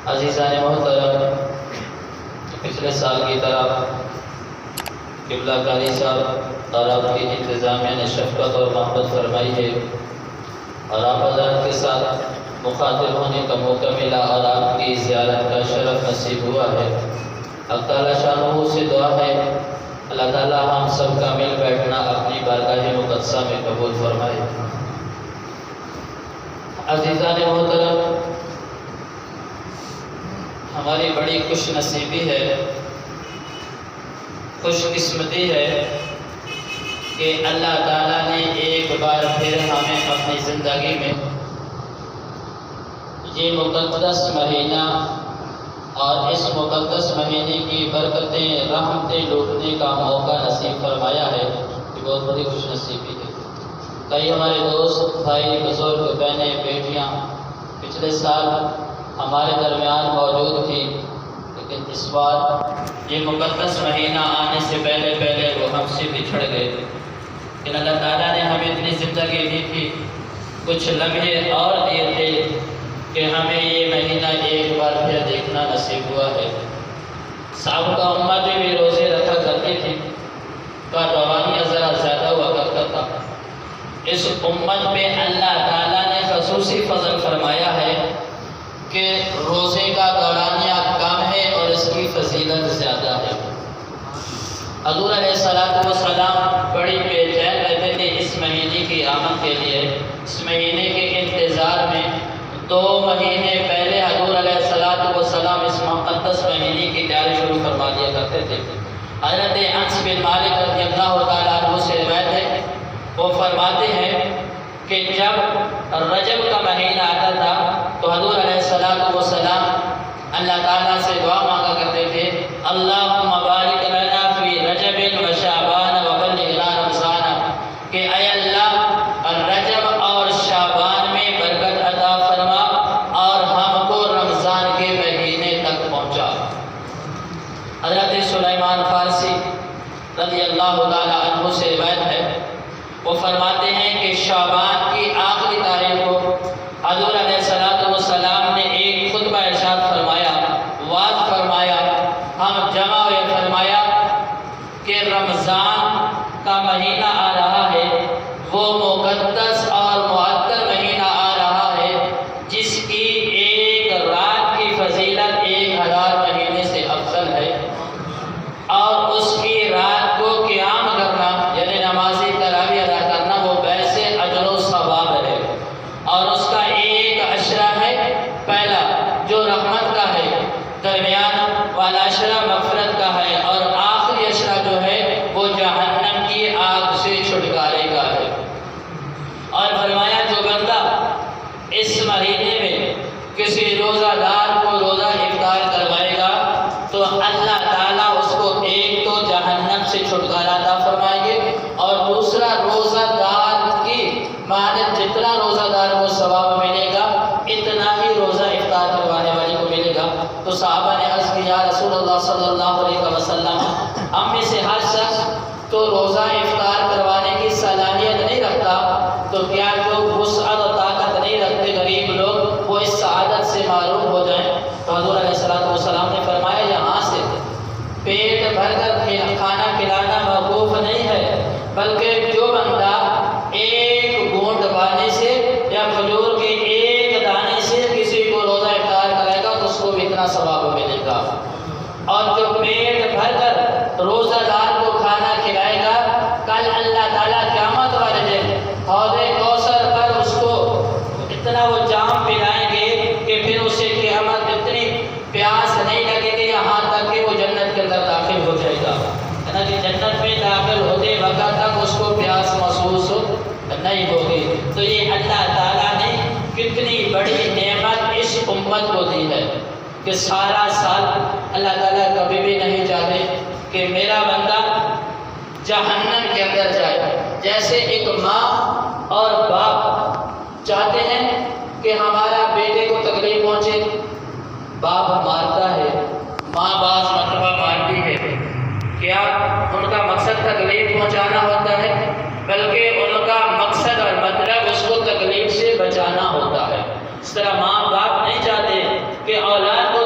عزیزان محترم، پچھلے سال کی طرح قبلہ قاری صاحب اور آپ کی انتظامیہ نے شفقت اور محبت فرمائی ہے اور آپ حضرات کے ساتھ مخاطب ہونے کا موقع ملا اور آپ کی زیارت کا شرف نصیب ہوا ہے۔ اللہ تعالیٰ شانہ سے دعا ہے اللہ تعالیٰ ہم سب کا مل بیٹھنا اپنی بارگاہ مقدسہ میں قبول فرمائے۔ عزیزان محترم، ہماری بڑی خوش نصیبی ہے، خوش قسمتی ہے کہ اللہ تعالیٰ نے ایک بار پھر ہمیں اپنی زندگی میں یہ مقدس مہینہ اور اس مقدس مہینے کی برکتیں رحمتیں لوٹنے کا موقع نصیب فرمایا ہے۔ یہ بہت بڑی خوش نصیبی ہے۔ کئی ہمارے دوست بھائی بزرگ بہنیں بیٹیاں پچھلے سال ہمارے درمیان موجود تھی، لیکن اس بار یہ مقدس مہینہ آنے سے پہلے وہ ہم سے بچھڑ گئے، لیکن اللہ تعالیٰ نے ہمیں اتنی زندگی دی تھی، کچھ لمحے اور دیے تھے کہ ہمیں یہ مہینہ ایک بار پھر دیکھنا نصیب ہوا ہے۔ سابقہ امت بھی روزے رکھا کرتی تھی، کا روانیہ ذرا زیادہ ہوا کرتا تھا۔ اس امت میں اللہ تعالیٰ نے خصوصی فضل فرمایا ہے کہ روزے کا دورانیہ کم ہے اور اس کی فضیلت زیادہ ہے۔ حضور علیہ السلام بڑی بے چین رہتے تھے اس مہینے کی آمد کے لیے، اس مہینے کے انتظار میں۔ 2 مہینے پہلے حضور علیہ السلام اس مقدس مہینے کی تیاری شروع فرما دیا کرتے تھے۔ حضرت انس بن مالک رضی اللہ تعالیٰ عنہ سے روایت ہے، وہ فرماتے ہیں کہ جب رجب کا مہینہ آتا تھا تو حضور علیہ السلام اللہ تعالیٰ سے دعا مانگا کرتے تھے، اللہم بارک لنا فی رجب و شعبان و بلغنا رمضان، کہ اے اللہ رجب اور شعبان میں برکت عطا فرما اور ہم کو رمضان کے مہینے تک پہنچا۔ حضرت سلیمان فارسی رضی اللہ تعالیٰ عنہ سے روایت ہے، وہ فرماتے ہیں کہ شعبان کی آخری تاریخ کو حضور علیہ السلام نے ایک خطبہ ارشاد فرمایا، واعظ فرمایا، ہم جمع ہوئے، فرمایا کہ رمضان کا مہینہ آ رہا ہے، وہ مقدس اور معطر مہینہ آ رہا ہے جس کی ایک رات کی فضیلت 1000 مہینے سے افضل ہے، اور اس کی رات کو قیام کرنا یعنی نماز تراویح ادا کرنا وہ ویسے اجر و ثواب ہے، اور اس کا ایک عشرہ ہے پہلا جو رحمت کا ہے، درمیان والا عشرہ مغفرت کا ہے، اور آخری عشرہ جو ہے وہ جہنم کی آگ سے چھٹکارے کا ہے۔ اور فرمایا جو بندہ اس مہینے میں کسی روزہ دار کو روزہ افطار کروائے گا تو اللہ تعالیٰ اس کو ایک تو جہنم سے چھٹکارا عطا فرمائیں گے، اور دوسرا روزہ دار کی مانند جتنا روزہ دار کو ثواب ملے گا اتنا ہی روزہ افطار کروانے والے کو ملے گا۔ تو صحابہ نے عرض کیا، یا رسول اللہ صلی اللہ علیہ وسلم، ہم میں سے ہر شخص تو روزہ افطار کروانے کی صلاحیت نہیں رکھتا، تو کیا جو وسعت اور طاقت نہیں رکھتے غریب لوگ وہ اس سعادت سے معروف ہو جائیں؟ تو حضور علیہ السلام نے فرمایا، یہاں سے پیٹ بھر کر کھانا کھلانا موقوف نہیں ہے، بلکہ جو بندہ ایک گھونٹ پانی سے یا کھجور کے ایک دانے سے کسی کو روزہ افطار کرے گا تو اس کو بھی اتنا ثواب ملے گا، اور جو پیٹ بھر کر روزہ دار کو کھانا کھلائے گا کل اللہ تعالیٰ قیامت والے دن حوض کوثر پر اس کو اتنا وہ جام پلائیں گے کہ پھر اسے قیامت اتنی پیاس نہیں لگے گی یہاں تک کہ وہ جنت کے اندر داخل ہو جائے گا، یعنی جنت میں داخل ہوتے وقت تک اس کو پیاس محسوس نہیں ہوگی۔ تو یہ اللہ تعالیٰ نے کتنی بڑی نعمت اس امت کو دی ہے کہ سارا سال اللہ تعالیٰ کبھی بھی نہیں چاہتے کہ میرا بندہ جہنم کے اندر جائے۔ جیسے ایک ماں اور باپ چاہتے ہیں کہ ہمارا بیٹے کو تکلیف پہنچے، باپ مارتا ہے، ماں بعض مرتبہ مارتی ہے، کیا ان کا مقصد تکلیف پہنچانا ہوتا ہے؟ بلکہ ان کا مقصد اور مطلب اس کو تکلیف سے بچانا ہوتا ہے۔ اس طرح ماں باپ نہیں چاہتے کہ اولاد کو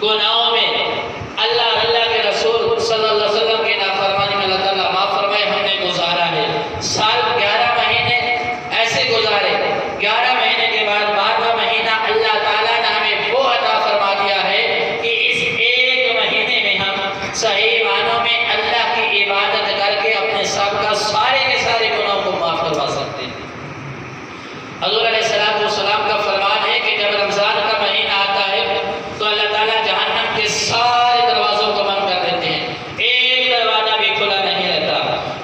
گناہوں میں اللہ کے رسول صلی اللہ علیہ وسلم کی نافرمانی میں اللہ تعالیٰ معاف فرمائے ہم نے گزارا ہے۔ سال 11 مہینے ایسے گزارے، 11 مہینے کے بعد 12واں مہینہ اللہ تعالیٰ نے ہمیں وہ عطا فرما دیا ہے کہ اس ایک مہینے میں ہم صحیح معنوں میں اللہ کی عبادت کر کے اپنے سابقہ سارے کے سارے گناہوں کو معاف کروا سکتے ہیں۔ حضور علیہ السلام کا فرمان ہے کہ جب رمضان کا مہینہ آتا ہے تو اللہ تعالیٰ جہنم کے سارے دروازوں کو بند کر دیتے ہیں، ایک دروازہ بھی کھلا نہیں رہتا،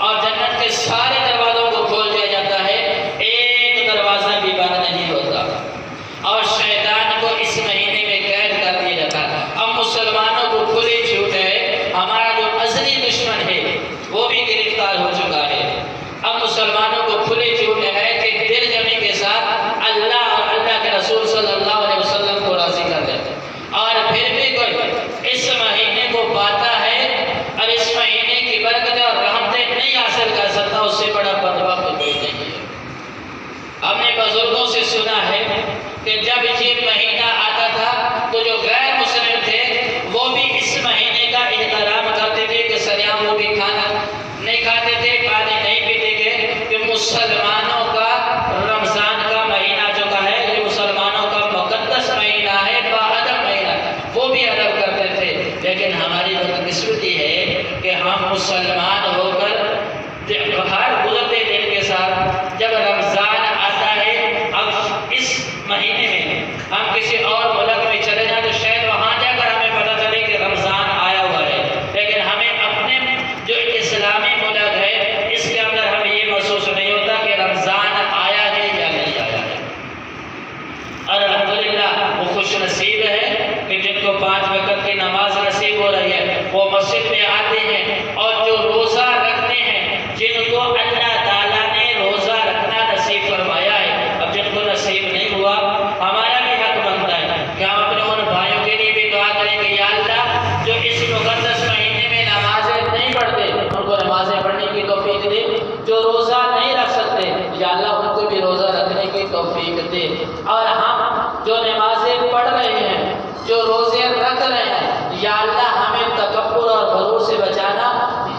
اور جنت کے سارے دروازوں کو کھول دیا جاتا ہے، ایک دروازہ بھی بند نہیں ہوتا، اور شیطان کو اس مہینے میں قید کر دیا جاتا ہے۔ اب مسلمانوں کو کھلی چھوٹ ہے، ہمارا جو ازلی دشمن ہے وہ بھی گرفتار ہو چکا ہے۔ اب مسلمانوں کو کھلی چھوٹ ہے کہ دل جمی کے ساتھ اللہ اور اللہ کے رسول صلی اللہ علیہ وسلم کو راضی کر دیتے، اور پھر بھی کوئی اس مہینے کو پاتا ہے اور اس مہینے کی برکتیں اور رحمتیں نہیں حاصل کر سکتا، اس سے بڑا بدبخت کوئی نہیں ہے۔ ہم نے بزرگوں سے سنا ہے کہ جب یہ مہینہ آتا تھا تو جو غیر مسلم تھے وہ بھی اس مہینے کا احترام کرتے تھے کہ سریام وہ بھی کھانا نہیں کھاتے تھے، پانی نہیں پیتے تھے، کہ مسلمانوں کا رمضان کا مہینہ جو کا ہے یہ مسلمانوں کا مقدس مہینہ ہے، باادب مہینہ، وہ بھی ادب کرتے تھے۔ لیکن ہماری بدقسمتی ہے کہ ہم مسلمان ہو کر ہر گزرتے دن کے ساتھ جب رمضان آتا ہے، اب اس مہینے میں ہم کسی اور ملک میں چلے جائیں تو شاید وہاں جا کر ہمیں پتہ چلے کہ رمضان آیا ہوا ہے، لیکن ہمیں اپنے جو اسلامی ملک ہے اس کے اندر ہمیں یہ محسوس نہیں ہوتا کہ رمضان آیا ہے یا نہیں آیا ہے۔ اور الحمدللہ وہ خوش نصیب ہے کہ جن کو 5 وقت کی نماز نصیب ہو رہی ہے، وہ مسجد میں آتے ہیں، اور جو روزہ رکھتے ہیں، جن کو اللہ تعالیٰ نے روزہ رکھنا نصیب فرمایا ہے۔ اب جن کو نصیب نہیں ہوا، ہمارا بھی حق بنتا ہے کہ ہم اپنے ان بھائیوں کے لیے بھی دعا کریں کہ یا اللہ جو اس مقدس مہینے میں نمازیں نہیں پڑھتے ان کو نمازیں پڑھنے کی توفیق دے، جو روزہ نہیں رکھ سکتے یا اللہ ان کو بھی روزہ رکھنے کی توفیق دے، اور ہم جو نمازیں پڑھ رہے ہیں، جو روزے رکھ رہے ہیں، یا اللہ ہمیں تکبر اور غرور سے بچانا،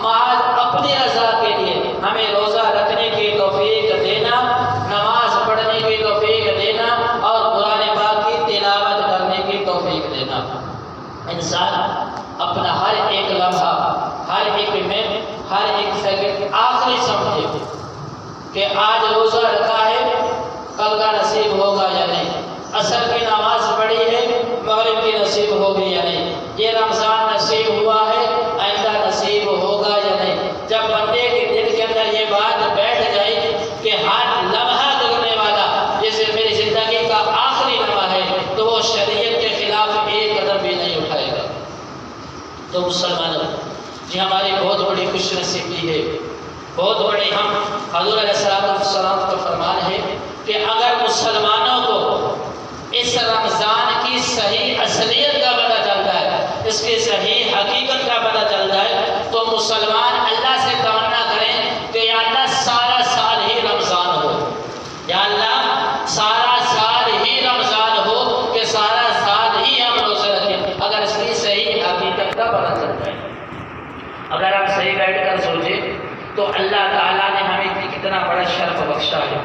محض اپنی رضا کے لیے ہمیں روزہ رکھنے کی توفیق دینا، نماز پڑھنے کی توفیق دینا، اور قرآن پاک کی تلاوت کرنے کی توفیق دینا۔ انسان اپنا ہر ایک لمحہ، ہر ایک منٹ، ہر ایک سیکنڈ آخری سمجھے کہ آج روزہ رکھا ہے، کل کا نصیب ہوگا یا نہیں، عصر کی نماز پڑھی ہے، مغرب کی نصیب ہوگی یا نہیں، یہ رمضان نصیب ہوا ہے، آئندہ نصیب ہوگا یا نہیں۔ جب بندے کے دل کے اندر یہ بات بیٹھ جائے کہ ہر لمحہ گزرنے والا جیسے میری زندگی کا آخری لمحہ ہے، تو وہ شریعت کے خلاف ایک قدم بھی نہیں اٹھائے گا۔ تو مسلمانوں، یہ ہماری بہت بڑی خوش نصیبی ہے، بہت بڑی۔ ہم حضور علیہ السلام کا فرمان ہے کہ اگر مسلمانوں کو اس رمضان کی صحیح اصلیت کا پتہ چلتا ہے، اس کی صحیح حقیقت کا پتہ چلتا ہے، تو مسلمان اللہ سے تمنا کریں کہ یا اللہ سارا سال ہی رمضان ہو، یا اللہ سارا سال ہی رمضان ہو، کہ سارا سال ہی ہم روزے رکھیں۔ اگر اس کی صحیح حقیقت کا پتہ چلتا ہے، اگر ہم صحیح بیٹھ کر سوچیں تو اللہ تعالیٰ نے ہمیں کتنا بڑا شرف بخشا ہے۔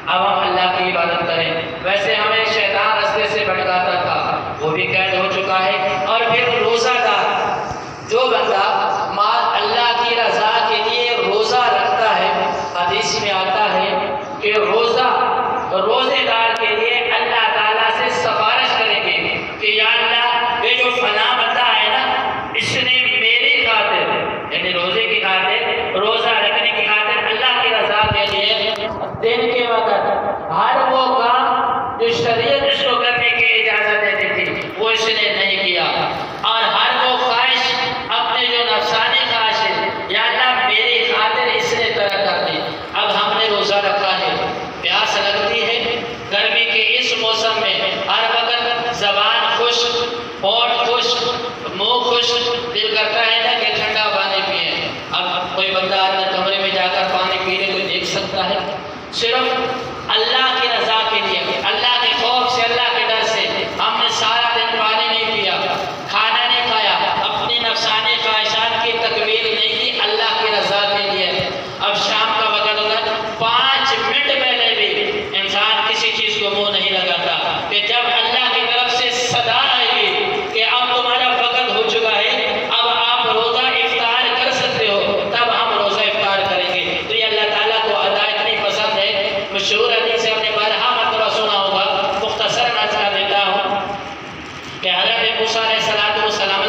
اب ہم اللہ کی عبادت کریں۔ ویسے ہمیں شیطان راستے سے بھٹکاتا تھا، وہ بھی قید ہو چکا ہے، اور پھر روزہ دار جو بندہ اللہ کی رضا کے لیے روزہ رکھتا ہے، حدیث میں آتا ہے کہ روزے دار کے لیے اللہ تعالیٰ سے سفارش کریں گے کہ یا اللہ یہ جو فلاں بندہ ہے نا، اس نے میری خاطر، یعنی روزے کی خاطر، روزہ رکھنے کی خاطر، اللہ کی رضا کے لیے دن کے وقت ہر وہ کام جو شریعت اس کو کرنے کی اجازت دیتی تھی وہ اس نے نہیں کیا، اور ہر وہ خواہش اپنے جو نفسانی خواہش ہے یا اللہ میری خاطر اس نے ترک کر دی۔ اب ہم نے روزہ رکھا ہے، پیاس لگتی ہے، گرمی کے اس موسم میں ہر وقت زبان خشک، ہونٹ خشک، منہ خشک، دل کرتا ہے نا کہ ٹھنڈا پانی پیئے۔ اب کوئی بندہ اندر کمرے میں جا کر پانی پینے کو دیکھ سکتا ہے؟ صرف اللہ کی رضا کے لیے، اللہ کے خوف سے، اللہ کے ڈر سے ہم نے سارا دن پانی نہیں پیا، موسیٰ علیہ السلام